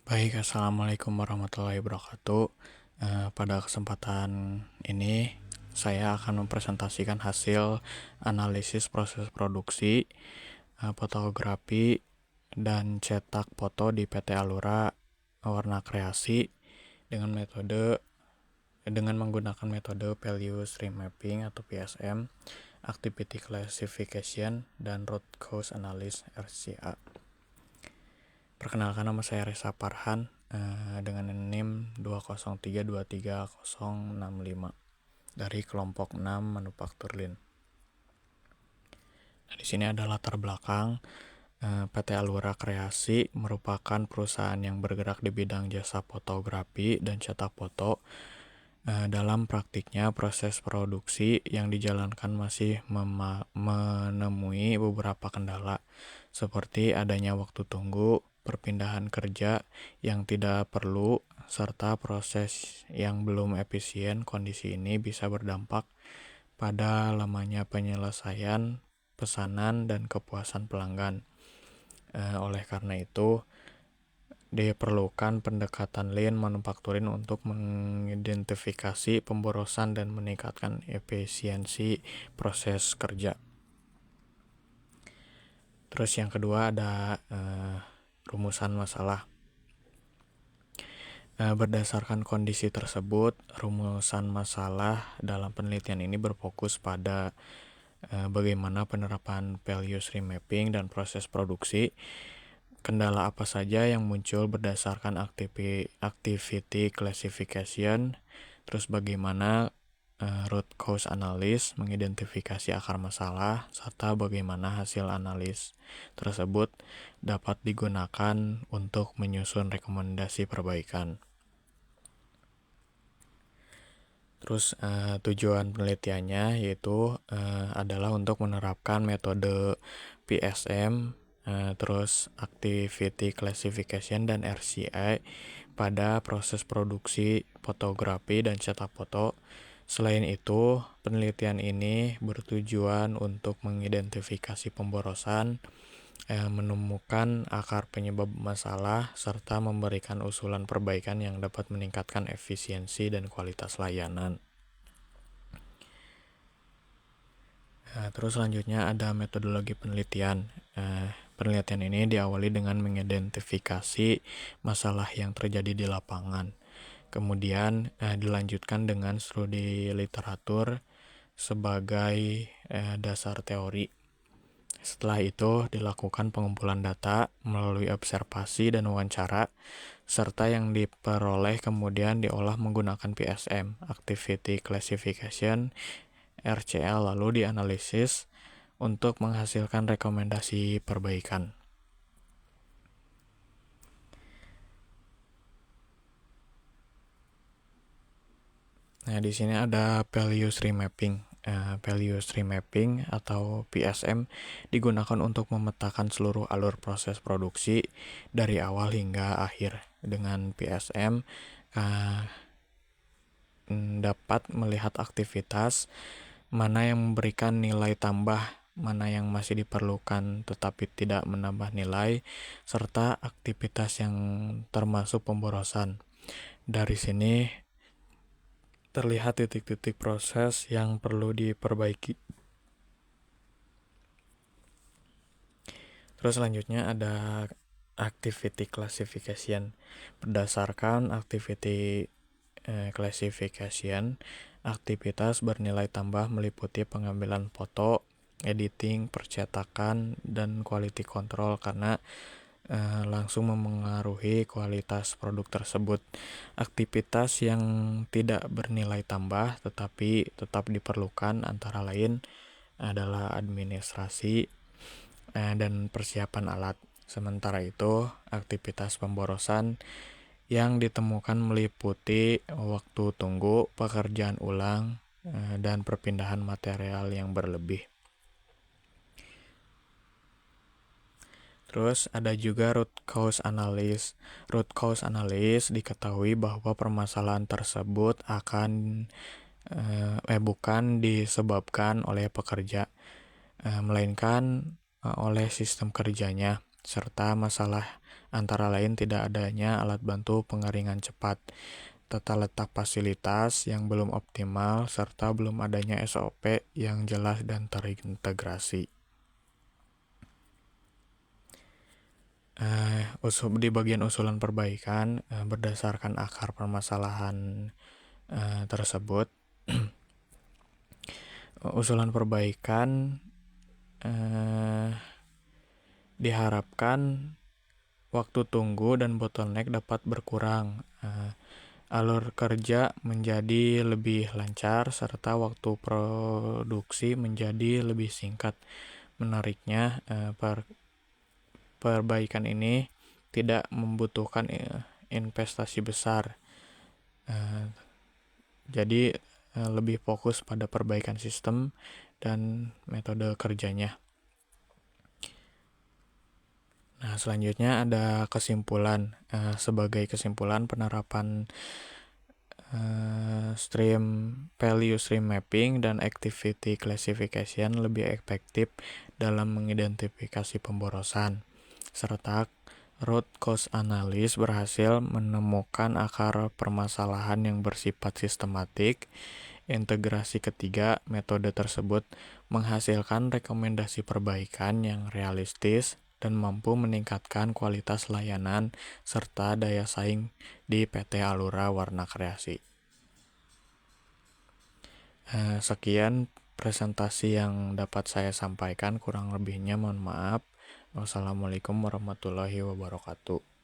Baik, Assalamualaikum warahmatullahi wabarakatuh. Pada kesempatan ini, saya akan mempresentasikan hasil analisis proses produksi, fotografi, dan cetak foto di PT Alura Warna Kreasi dengan menggunakan metode Value Stream Mapping atau PSM, Activity Classification, dan Root Cause Analysis RCA. Perkenalkan, nama saya Reza Farhan dengan NIM 203233065 dari kelompok 6 Manufaktur Lin. Nah, di sini ada latar belakang. PT Alura Kreasi merupakan perusahaan yang bergerak di bidang jasa fotografi dan cetak foto. Dalam praktiknya, proses produksi yang dijalankan masih menemui beberapa kendala, seperti adanya waktu tunggu, perpindahan kerja yang tidak perlu, serta proses yang belum efisien. Kondisi ini bisa berdampak pada lamanya penyelesaian pesanan dan kepuasan pelanggan. Oleh karena itu, diperlukan pendekatan Lean Manufacturing untuk mengidentifikasi pemborosan dan meningkatkan efisiensi proses kerja. Terus yang kedua ada rumusan masalah. Berdasarkan kondisi tersebut, rumusan masalah dalam penelitian ini berfokus pada bagaimana penerapan value stream mapping dan proses produksi, kendala apa saja yang muncul berdasarkan activity classification, terus bagaimana root cause analysis mengidentifikasi akar masalah, serta bagaimana hasil analis tersebut dapat digunakan untuk menyusun rekomendasi perbaikan. Terus tujuan penelitiannya yaitu adalah untuk menerapkan metode PSM, terus Activity Classification dan RCA pada proses produksi fotografi dan cetak foto. Selain itu, penelitian ini bertujuan untuk mengidentifikasi pemborosan, menemukan akar penyebab masalah, serta memberikan usulan perbaikan yang dapat meningkatkan efisiensi dan kualitas layanan. Terus selanjutnya ada metodologi penelitian. Penelitian ini diawali dengan mengidentifikasi masalah yang terjadi di lapangan. Kemudian dilanjutkan dengan studi literatur sebagai dasar teori. Setelah itu dilakukan pengumpulan data melalui observasi dan wawancara, serta yang diperoleh kemudian diolah menggunakan PSM, Activity Classification, RCA, lalu dianalisis untuk menghasilkan rekomendasi perbaikan. Nah, di sini ada value stream mapping. Value stream mapping atau PSM digunakan untuk memetakan seluruh alur proses produksi dari awal hingga akhir. Dengan PSM dapat melihat aktivitas mana yang memberikan nilai tambah, mana yang masih diperlukan tetapi tidak menambah nilai, serta aktivitas yang termasuk pemborosan. Dari sini terlihat titik-titik proses yang perlu diperbaiki. Terus selanjutnya ada activity classification. Berdasarkan activity classification, aktivitas bernilai tambah meliputi pengambilan foto, editing, percetakan, dan quality control karena langsung memengaruhi kualitas produk tersebut. Aktivitas yang tidak bernilai tambah tetapi tetap diperlukan antara lain adalah administrasi dan persiapan alat. Sementara itu, aktivitas pemborosan yang ditemukan meliputi waktu tunggu, pekerjaan ulang, dan perpindahan material yang berlebih. Terus ada juga root cause analysis. Root cause analysis diketahui bahwa permasalahan tersebut bukan disebabkan oleh pekerja, melainkan oleh sistem kerjanya. serta masalah antara lain tidak adanya alat bantu pengeringan cepat, tata letak fasilitas yang belum optimal, serta belum adanya SOP yang jelas dan terintegrasi. Di bagian usulan perbaikan, berdasarkan akar permasalahan tersebut, usulan perbaikan diharapkan waktu tunggu dan bottleneck dapat berkurang, alur kerja menjadi lebih lancar, serta waktu produksi menjadi lebih singkat. Menariknya, perbaikan ini tidak membutuhkan investasi besar, jadi lebih fokus pada perbaikan sistem dan metode kerjanya. Nah, selanjutnya ada kesimpulan. Sebagai kesimpulan, penerapan value stream mapping dan activity classification lebih efektif dalam mengidentifikasi pemborosan, serta root cause analysis berhasil menemukan akar permasalahan yang bersifat sistematik. Integrasi ketiga metode tersebut menghasilkan rekomendasi perbaikan yang realistis dan mampu meningkatkan kualitas layanan serta daya saing di PT Alura Warna Kreasi. Sekian presentasi yang dapat saya sampaikan, kurang lebihnya mohon maaf. Wassalamualaikum warahmatullahi wabarakatuh.